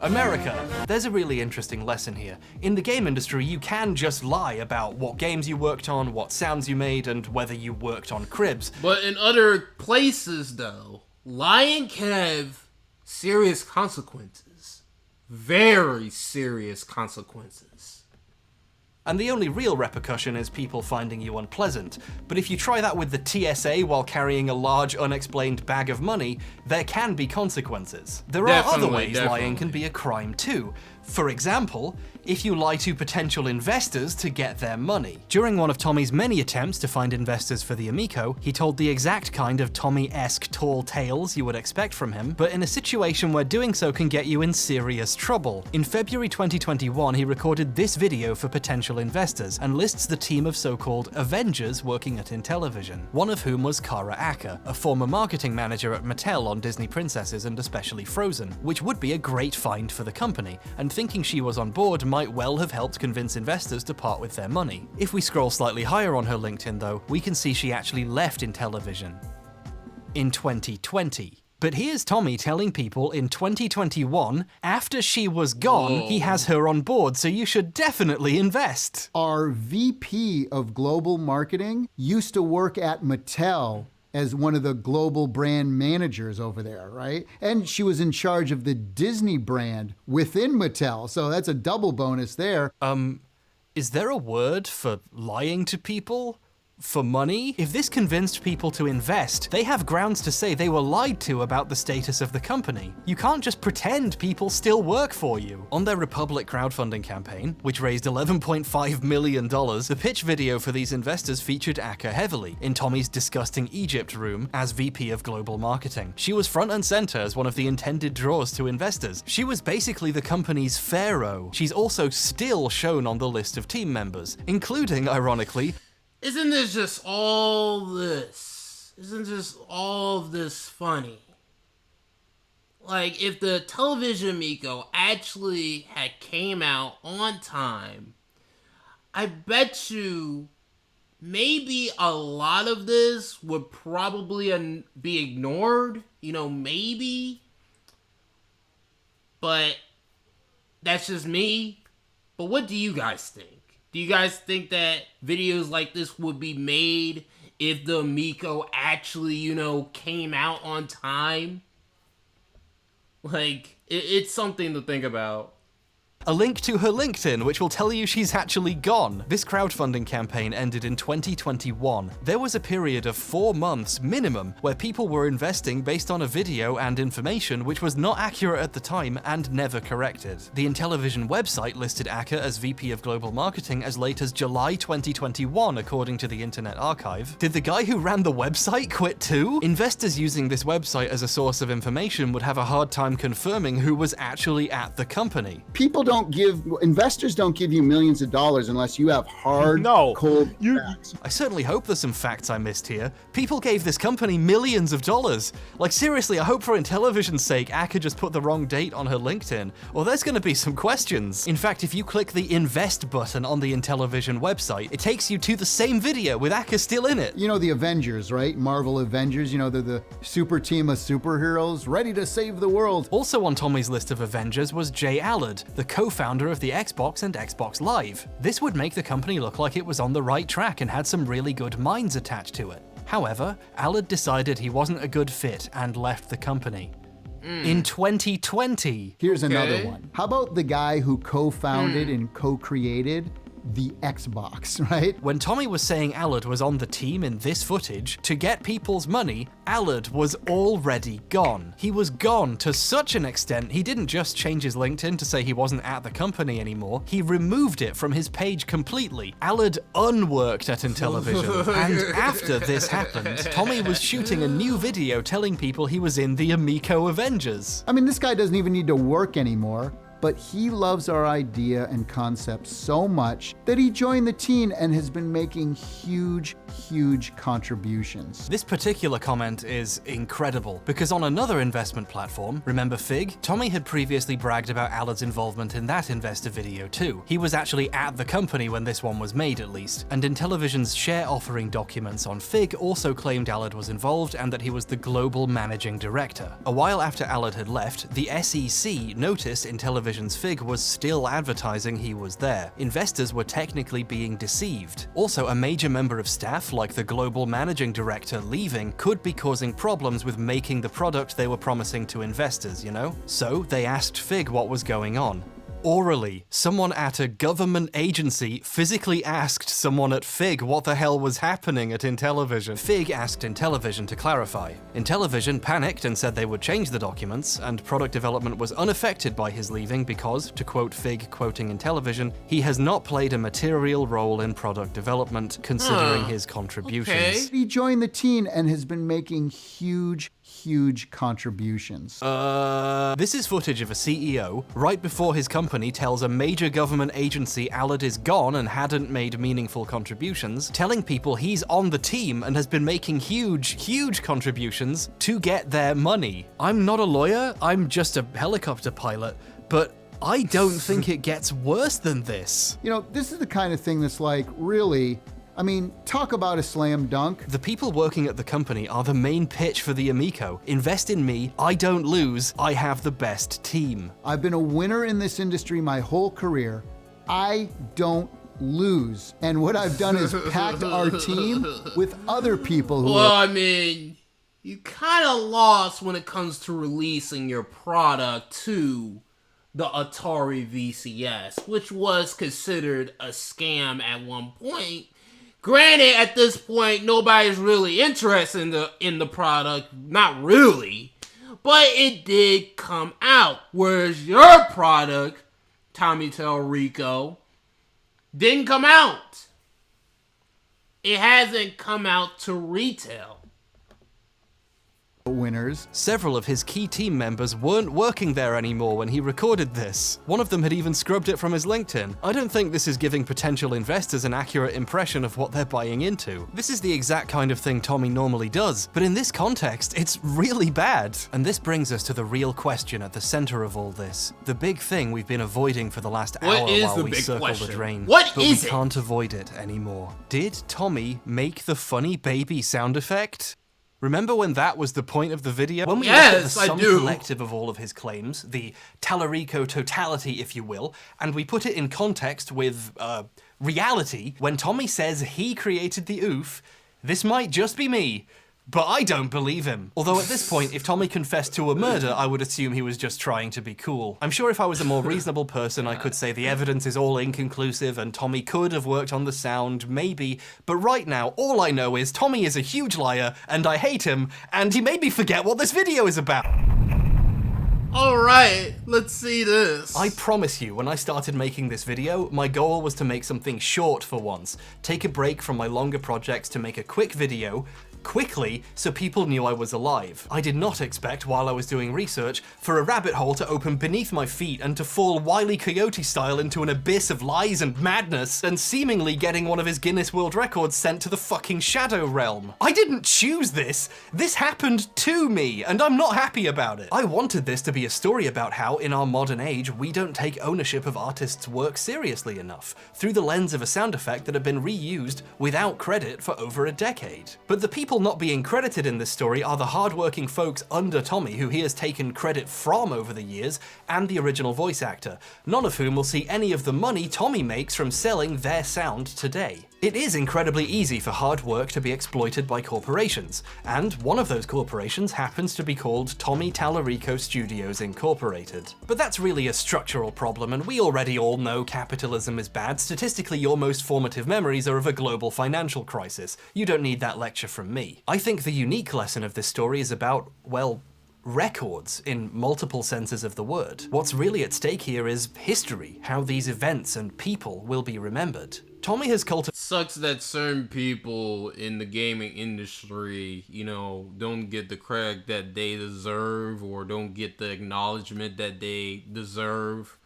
America. There's a really interesting lesson here. In the game industry, you can just lie about what games you worked on, what sounds you made, and whether you worked on Cribs. But in other places, though, lying can have serious consequences. Very serious consequences. And the only real repercussion is people finding you unpleasant. But if you try that with the TSA while carrying a large, unexplained bag of money, there can be consequences. There are other ways lying can be a crime too. For example, if you lie to potential investors to get their money. During one of Tommy's many attempts to find investors for the Amico, he told the exact kind of Tommy-esque tall tales you would expect from him, but in a situation where doing so can get you in serious trouble. In February 2021, he recorded this video for potential investors and lists the team of so-called Avengers working at Intellivision, one of whom was Kara Acker, a former marketing manager at Mattel on Disney Princesses and especially Frozen, which would be a great find for the company, and thinking she was on board might well have helped convince investors to part with their money. If we scroll slightly higher on her LinkedIn though, we can see she actually left Intellivision in 2020. But here's Tommy telling people in 2021, after she was gone, he has her on board, so you should definitely invest. Our VP of global marketing used to work at Mattel as one of the global brand managers over there, right? And she was in charge of the Disney brand within Mattel, so that's a double bonus there. Is there a word for lying to people? For money? If this convinced people to invest, they have grounds to say they were lied to about the status of the company. You can't just pretend people still work for you. On their Republic crowdfunding campaign, which raised $11.5 million, the pitch video for these investors featured Aka heavily, in Tommy's disgusting Egypt room as VP of Global Marketing. She was front and center as one of the intended draws to investors. She was basically the company's pharaoh. She's also still shown on the list of team members, including, ironically, Isn't just all this funny? Like, if the television Amico actually had came out on time, I bet you maybe a lot of this would probably be ignored, maybe. But that's just me. But what do you guys think? Do you guys think that videos like this would be made if the Amico actually, came out on time? Like, it's something to think about. A link to her LinkedIn, which will tell you she's actually gone. This crowdfunding campaign ended in 2021. There was a period of 4 months minimum where people were investing based on a video and information which was not accurate at the time and never corrected. The Intellivision website listed Aka as VP of Global Marketing as late as July 2021, according to the Internet Archive. Did the guy who ran the website quit too? Investors using this website as a source of information would have a hard time confirming who was actually at the company. Investors don't give you millions of dollars unless you have cold facts. I certainly hope there's some facts I missed here. People gave this company millions of dollars. Like, seriously, I hope for Intellivision's sake, Aka just put the wrong date on her LinkedIn, or there's gonna be some questions. In fact, if you click the invest button on the Intellivision website, it takes you to the same video with Aka still in it. You know the Avengers, right? Marvel Avengers, they're the super team of superheroes ready to save the world. Also on Tommy's list of Avengers was Jay Allard, the co-founder of the Xbox and Xbox Live. This would make the company look like it was on the right track and had some really good minds attached to it. However, Allard decided he wasn't a good fit and left the company. In 2020. Here's another one. How about the guy who co-founded and co-created the Xbox, right? When Tommy was saying Allard was on the team in this footage, to get people's money, Allard was already gone. He was gone to such an extent he didn't just change his LinkedIn to say he wasn't at the company anymore, he removed it from his page completely. Allard unworked at Intellivision, and after this happened, Tommy was shooting a new video telling people he was in the Amico Avengers. I mean, this guy doesn't even need to work anymore, but he loves our idea and concept so much that he joined the team and has been making huge contributions. This particular comment is incredible, because on another investment platform, remember Fig? Tommy had previously bragged about Allard's involvement in that investor video too. He was actually at the company when this one was made, at least, and Intellivision's share offering documents on Fig also claimed Allard was involved and that he was the global managing director. A while after Allard had left, the SEC noticed Intellivision's Fig was still advertising he was there. Investors were technically being deceived. Also, a major member of staff, like the global managing director, leaving could be causing problems with making the product they were promising to investors, So they asked Fig what was going on. Orally, someone at a government agency physically asked someone at Fig what the hell was happening at Intellivision. Fig asked Intellivision to clarify. Intellivision panicked and said they would change the documents, and product development was unaffected by his leaving because, to quote Fig quoting Intellivision, he has not played a material role in product development considering his contributions. Okay. He joined the team and has been making huge contributions. This is footage of a CEO right before his company tells a major government agency Allard is gone and hadn't made meaningful contributions, telling people he's on the team and has been making huge contributions to get their money. I'm not a lawyer, I'm just a helicopter pilot, but I don't think it gets worse than this. You know, this is the kind of thing that's like, really, I mean, talk about a slam dunk. The people working at the company are the main pitch for the Amico. Invest in me, I don't lose, I have the best team. I've been a winner in this industry my whole career. I don't lose. And what I've done is packed our team with other people who I mean, you kind of lost when it comes to releasing your product to the Atari VCS, which was considered a scam at one point. Granted, at this point, nobody's really interested in the product. Not really. But it did come out. Whereas your product, Tommy Tallarico, didn't come out. It hasn't come out to retail. Winners. Several of his key team members weren't working there anymore when he recorded this. One of them had even scrubbed it from his LinkedIn. I don't think this is giving potential investors an accurate impression of what they're buying into. This is the exact kind of thing Tommy normally does, but in this context, it's really bad. And this brings us to the real question at the center of all this. The big thing we've been avoiding for the last hour while we circle the drain. What but is we can't avoid it anymore. Did Tommy make the funny baby sound effect? Remember when that was the point of the video? When we look at the sum collective of all of his claims, the Tallarico totality, if you will, and we put it in context with, reality, when Tommy says he created the OOF, this might just be me, but I don't believe him. Although at this point, if Tommy confessed to a murder, I would assume he was just trying to be cool. I'm sure if I was a more reasonable person, I could say the evidence is all inconclusive and Tommy could have worked on the sound, maybe, but right now, all I know is Tommy is a huge liar, and I hate him, and he made me forget what this video is about. Alright, let's see this. I promise you, when I started making this video, my goal was to make something short for once. Take a break from my longer projects to make a quick video, quickly, so people knew I was alive. I did not expect, while I was doing research, for a rabbit hole to open beneath my feet and to fall Wile E. Coyote style into an abyss of lies and madness, and seemingly getting one of his Guinness World Records sent to the fucking Shadow Realm. I didn't choose this. This happened to me, and I'm not happy about it. I wanted this to be a story about how, in our modern age, we don't take ownership of artists' work seriously enough, through the lens of a sound effect that had been reused without credit for over a decade. But the people not being credited in this story are the hardworking folks under Tommy who he has taken credit from over the years, and the original voice actor, none of whom will see any of the money Tommy makes from selling their sound today. It is incredibly easy for hard work to be exploited by corporations, and one of those corporations happens to be called Tommy Tallarico Studios Incorporated. But that's really a structural problem, and we already all know capitalism is bad. Statistically, your most formative memories are of a global financial crisis. You don't need that lecture from me. I think the unique lesson of this story is about, well, records in multiple senses of the word. What's really at stake here is history, how these events and people will be remembered. Tommy has cultivated. Sucks that certain people in the gaming industry, you know, don't get the credit that they deserve or don't get the acknowledgement that they deserve.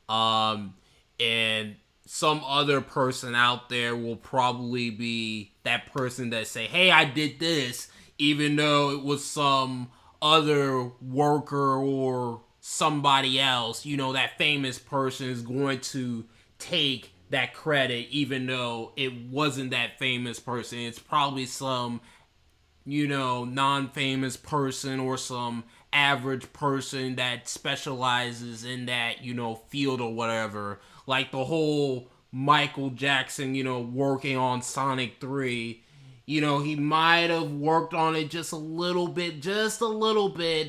And some other person out there will probably be that person that say, hey, I did this, even though it was some other worker or somebody else. You know, that famous person is going to take that credit even though it wasn't that famous person. It's probably some, you know, non-famous person or some average person that specializes in that, you know, field or whatever. Like the whole Michael Jackson, you know, working on Sonic 3. You know, he might have worked on it just a little bit,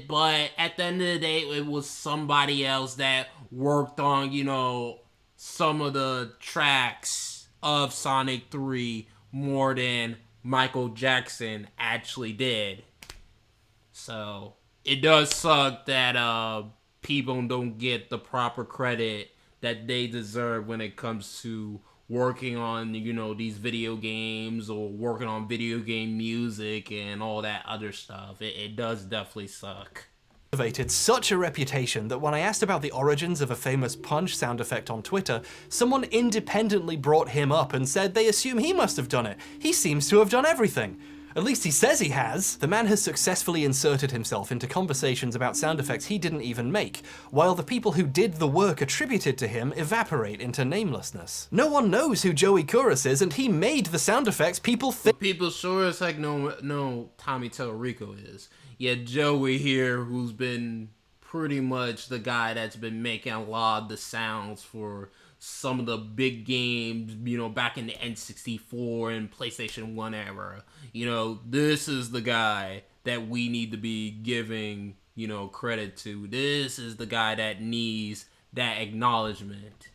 but at the end of the day, it was somebody else that worked on, you know, some of the tracks of Sonic 3 more than Michael Jackson actually did. So, it does suck that people don't get the proper credit that they deserve when it comes to working on, you know, these video games or working on video game music and all that other stuff. It does definitely suck. Such a reputation that when I asked about the origins of a famous punch sound effect on Twitter, someone independently brought him up and said they assume he must have done it. He seems to have done everything. At least he says he has. The man has successfully inserted himself into conversations about sound effects he didn't even make, while the people who did the work attributed to him evaporate into namelessness. No one knows who Joey Kuras is, and he made the sound effects people think. People sure as heck know Tommy Tallarico is. Yet Joey here, who's been pretty much the guy that's been making a lot of the sounds for some of the big games, you know, back in the N64 and PlayStation 1 era. You know, this is the guy that we need to be giving, you know, credit to. This is the guy that needs that acknowledgement.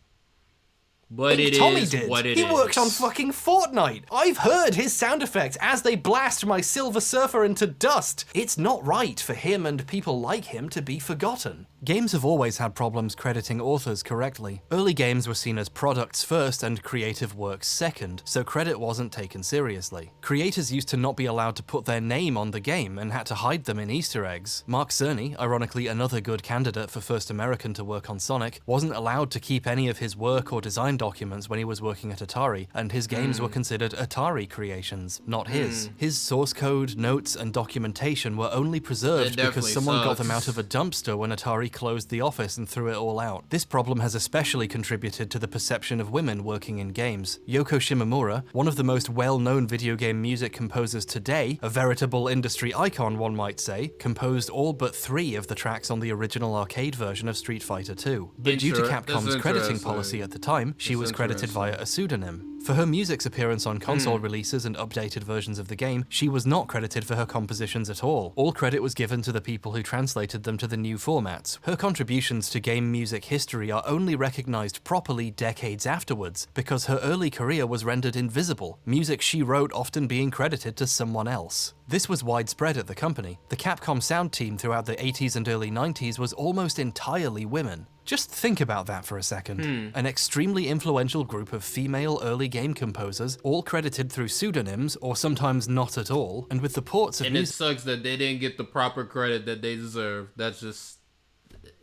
But it Tommy is did. what it he is. worked on fucking Fortnite. I've heard his sound effects as they blast my Silver Surfer into dust. It's not right for him and people like him to be forgotten. Games have always had problems crediting authors correctly. Early games were seen as products first and creative works second, so credit wasn't taken seriously. Creators used to not be allowed to put their name on the game and had to hide them in Easter eggs. Mark Cerny, ironically another good candidate for first American to work on Sonic, wasn't allowed to keep any of his work or design documents when he was working at Atari, and his games were considered Atari creations, not his. His source code, notes, and documentation were only preserved because someone got them out of a dumpster when Atari closed the office and threw it all out. This problem has especially contributed to the perception of women working in games. Yoko Shimomura, one of the most well-known video game music composers today, a veritable industry icon one might say, composed all but 3 of the tracks on the original arcade version of Street Fighter II. But due to Capcom's crediting policy at the time, she was credited via a pseudonym. For her music's appearance on console releases and updated versions of the game, she was not credited for her compositions at all. All credit was given to the people who translated them to the new formats. Her contributions to game music history are only recognized properly decades afterwards, because her early career was rendered invisible, music she wrote often being credited to someone else. This was widespread at the company. The Capcom sound team throughout the 80s and early 90s was almost entirely women. Just think about that for a second. An extremely influential group of female early game composers, all credited through pseudonyms, or sometimes not at all, and with the ports of it sucks that they didn't get the proper credit that they deserve. That's just...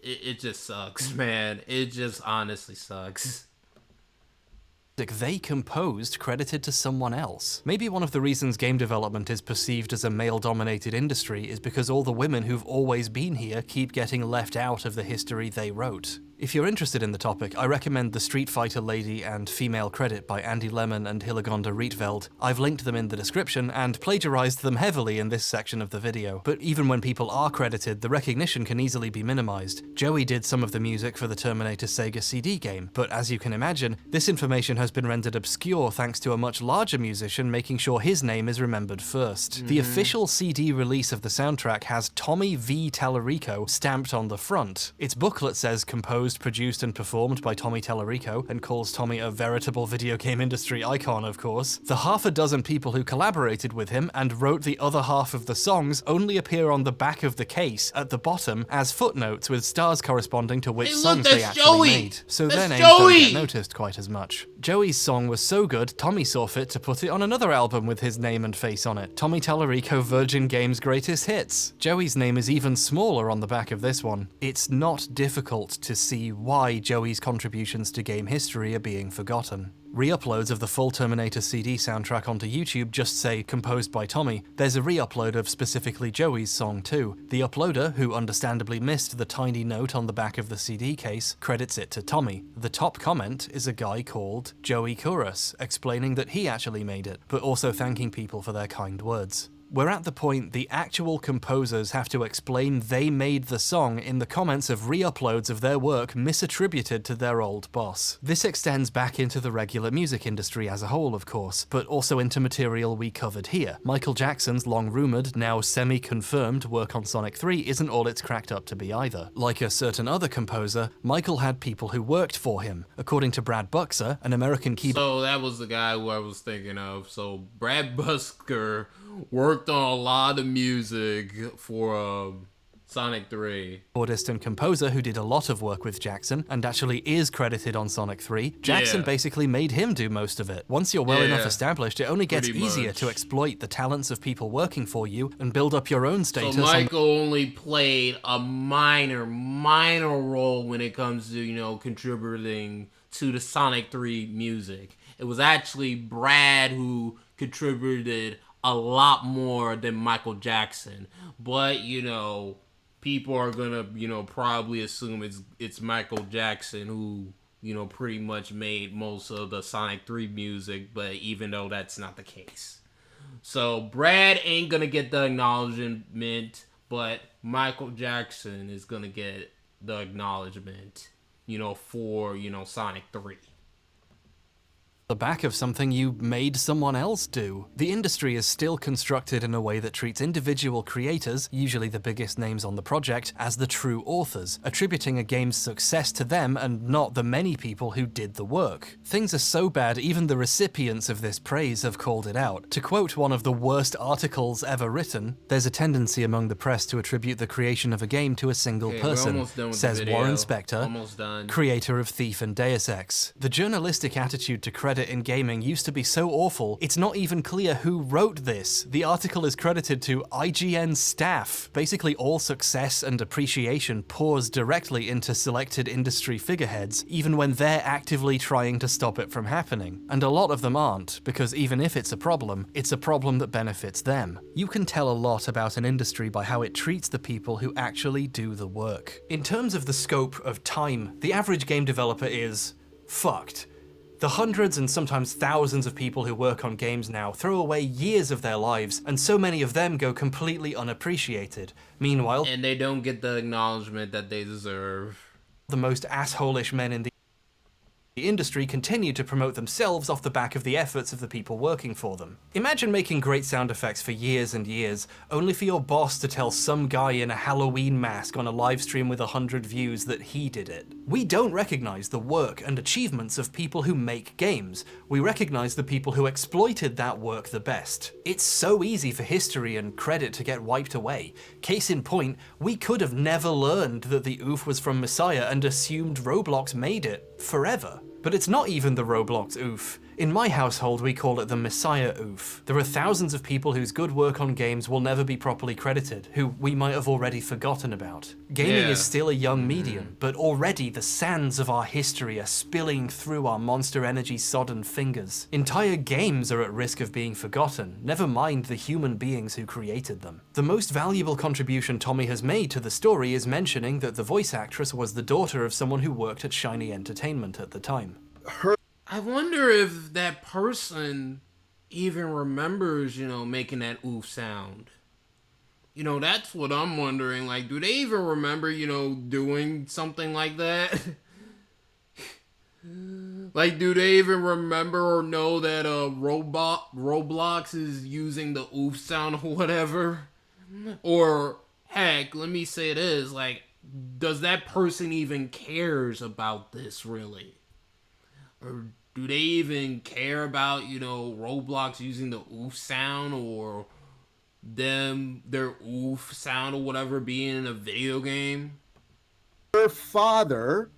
It just sucks, man. It just honestly sucks. They composed credited to someone else. Maybe one of the reasons game development is perceived as a male-dominated industry is because all the women who've always been here keep getting left out of the history they wrote. If you're interested in the topic, I recommend The Street Fighter Lady and Female Credit by Andy Lemon and Hillegonda Rietveld. I've linked them in the description and plagiarized them heavily in this section of the video. But even when people are credited, the recognition can easily be minimized. Joey did some of the music for the Terminator Sega CD game, but as you can imagine, this information has been rendered obscure thanks to a much larger musician making sure his name is remembered first. The official CD release of the soundtrack has Tommy V. Tallarico stamped on the front. Its booklet says composed, produced, and performed by Tommy Tallarico, and calls Tommy a veritable video game industry icon, of course. The half a dozen people who collaborated with him and wrote the other half of the songs only appear on the back of the case at the bottom as footnotes with stars corresponding to which songs they actually made. So their names don't get noticed quite as much. Joey's song was so good, Tommy saw fit to put it on another album with his name and face on it, Tommy Tallarico Virgin Games Greatest Hits. Joey's name is even smaller on the back of this one. It's not difficult to see why Joey's contributions to game history are being forgotten. Re-uploads of the full Terminator CD soundtrack onto YouTube just say composed by Tommy. There's a re-upload of specifically Joey's song too. The uploader, who understandably missed the tiny note on the back of the CD case, credits it to Tommy. The top comment is a guy called Joey Kuras, explaining that he actually made it, but also thanking people for their kind words. We're at the point the actual composers have to explain they made the song in the comments of re-uploads of their work misattributed to their old boss. This extends back into the regular music industry as a whole, of course, but also into material we covered here. Michael Jackson's long-rumoured, now semi-confirmed work on Sonic 3 isn't all it's cracked up to be either. Like a certain other composer, Michael had people who worked for him. According to Brad Buxer, an American keyboard... So that was the guy who I was thinking of. So Brad Buxer worked on a lot of music for Sonic 3. Keyboardist and composer who did a lot of work with Jackson and actually is credited on Sonic 3. Jackson basically made him do most of it. Once you're well enough established, it only gets easier to exploit the talents of people working for you and build up your own status. So Michael only played a minor role when it comes to, you know, contributing to the Sonic 3 music. It was actually Brad who contributed a lot more than Michael Jackson. But, you know, people are gonna, you know, probably assume it's Michael Jackson who, you know, pretty much made most of the Sonic 3 music, but even though that's not the case. So Brad ain't gonna get the acknowledgement, but Michael Jackson is gonna get the acknowledgement, you know, for, you know, Sonic 3. The back of something you made someone else do. The industry is still constructed in a way that treats individual creators, usually the biggest names on the project, as the true authors, attributing a game's success to them and not the many people who did the work. Things are so bad even the recipients of this praise have called it out. To quote one of the worst articles ever written, "There's a tendency among the press to attribute the creation of a game to a single person," says Warren Spector, creator of Thief and Deus Ex. The journalistic attitude to credit in gaming used to be so awful, it's not even clear who wrote this. The article is credited to IGN staff. Basically all success and appreciation pours directly into selected industry figureheads, even when they're actively trying to stop it from happening. And a lot of them aren't, because even if it's a problem that benefits them. You can tell a lot about an industry by how it treats the people who actually do the work. In terms of the scope of time, the average game developer is fucked. The hundreds and sometimes thousands of people who work on games now throw away years of their lives, and so many of them go completely unappreciated. Meanwhile, and they don't get the acknowledgement that they deserve. The most asshole-ish men in the industry continue to promote themselves off the back of the efforts of the people working for them. Imagine making great sound effects for years and years, only for your boss to tell some guy in a Halloween mask on a live stream with 100 views that he did it. We don't recognize the work and achievements of people who make games. We recognize the people who exploited that work the best. It's so easy for history and credit to get wiped away. Case in point, we could have never learned that the OOF was from Messiah and assumed Roblox made it forever. But it's not even the Roblox OOF. In my household, we call it the Messiah OOF. There are thousands of people whose good work on games will never be properly credited, who we might have already forgotten about. Gaming is still a young medium, but already the sands of our history are spilling through our Monster Energy sodden fingers. Entire games are at risk of being forgotten, never mind the human beings who created them. The most valuable contribution Tommy has made to the story is mentioning that the voice actress was the daughter of someone who worked at Shiny Entertainment at the time. I wonder if that person even remembers, you know, making that oof sound. You know, that's what I'm wondering. Like, do they even remember, you know, doing something like that? Like, do they even remember or know that Roblox is using the oof sound or whatever? Or, heck, let me say this, like, does that person even cares about this, really? Or do they even care about, you know, Roblox using the oof sound, or their oof sound or whatever being in a video game? Her father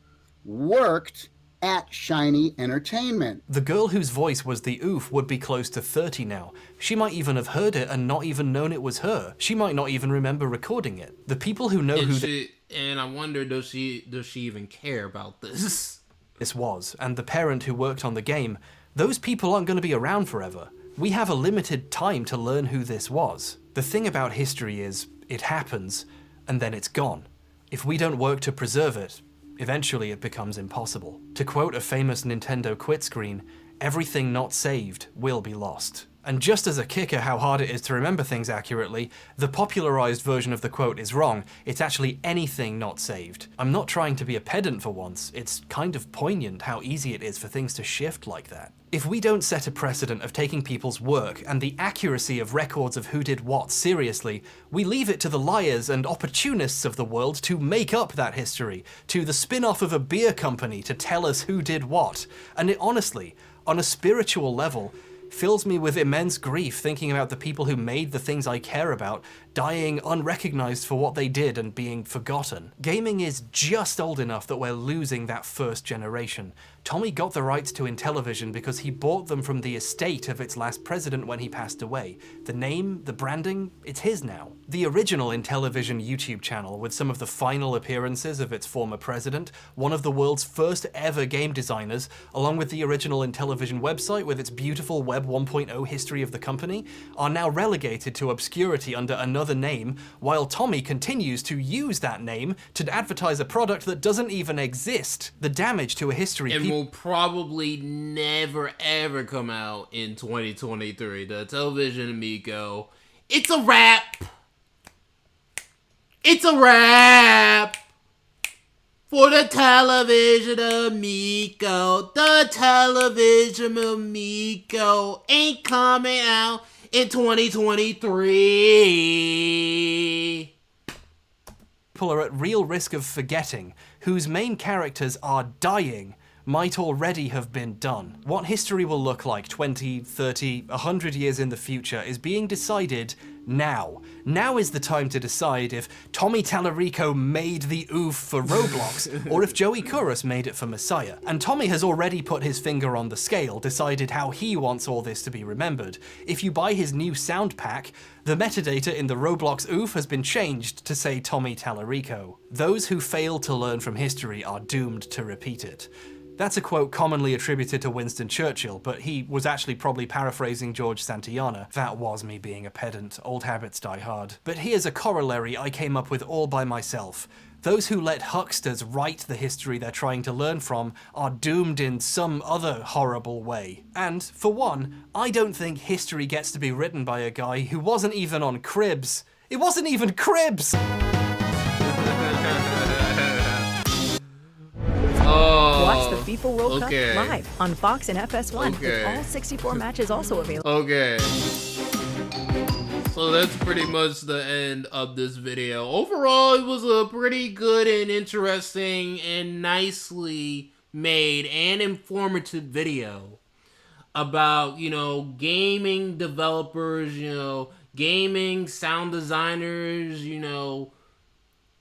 worked at Shiny Entertainment. The girl whose voice was the oof would be close to 30 now. She might even have heard it and not even known it was her. She might not even remember recording it. The people who know and I wonder, does she even care about this? This was, and the parent who worked on the game, those people aren't going to be around forever. We have a limited time to learn who this was. The thing about history is, it happens, and then it's gone. If we don't work to preserve it, eventually it becomes impossible. To quote a famous Nintendo quit screen, everything not saved will be lost. And just as a kicker how hard it is to remember things accurately, the popularized version of the quote is wrong. It's actually anything not saved. I'm not trying to be a pedant for once. It's kind of poignant how easy it is for things to shift like that. If we don't set a precedent of taking people's work and the accuracy of records of who did what seriously, we leave it to the liars and opportunists of the world to make up that history, to the spin-off of a beer company to tell us who did what. And it honestly, on a spiritual level, fills me with immense grief thinking about the people who made the things I care about dying unrecognized for what they did and being forgotten. Gaming is just old enough that we're losing that first generation. Tommy got the rights to Intellivision because he bought them from the estate of its last president when he passed away. The name, the branding, it's his now. The original Intellivision YouTube channel, with some of the final appearances of its former president, one of the world's first ever game designers, along with the original Intellivision website with its beautiful web Web 1.0 history of the company are now relegated to obscurity under another name, while Tommy continues to use that name to advertise a product that doesn't even exist. The damage to a history... And will probably never ever come out in 2023. The Intellivision Amico. It's a wrap! It's a wrap! For the Television Amico. The Television Amico ain't coming out in 2023. People are at real risk of forgetting, whose main characters are dying, might already have been done. What history will look like 20, 30, 100 years in the future is being decided now. Now is the time to decide if Tommy Tallarico made the OOF for Roblox, or if Joey Kuras made it for Messiah. And Tommy has already put his finger on the scale, decided how he wants all this to be remembered. If you buy his new sound pack, the metadata in the Roblox OOF has been changed to say Tommy Tallarico. Those who fail to learn from history are doomed to repeat it. That's a quote commonly attributed to Winston Churchill, but he was actually probably paraphrasing George Santayana. That was me being a pedant. Old habits die hard. But here's a corollary I came up with all by myself. Those who let hucksters write the history they're trying to learn from are doomed in some other horrible way. And, for one, I don't think history gets to be written by a guy who wasn't even on Cribs. It wasn't even Cribs! Watch the FIFA World Cup live on Fox and FS1 with all 64 matches also available. Okay. So that's pretty much the end of this video. Overall, it was a pretty good and interesting and nicely made and informative video about, you know, gaming developers, you know, gaming sound designers, you know,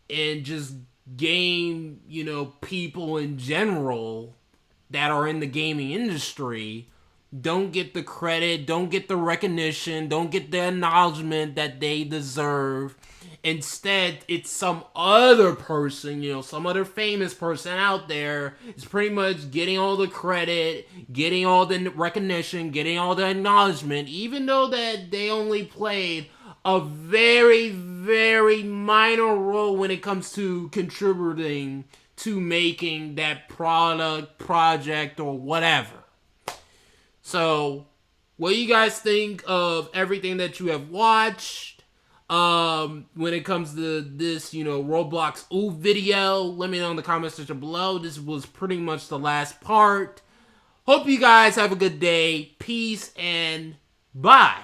and just game, you know, people in general that are in the gaming industry don't get the credit, don't get the recognition, don't get the acknowledgement that they deserve. Instead, it's some other person, you know, some other famous person out there is pretty much getting all the credit, getting all the recognition, getting all the acknowledgement, even though that they only played a very, very minor role when it comes to contributing to making that product, project, or whatever. So, what do you guys think of everything that you have watched? When it comes to this, you know, Roblox OOF video, let me know in the comment section below. This was pretty much the last part. Hope you guys have a good day. Peace and bye.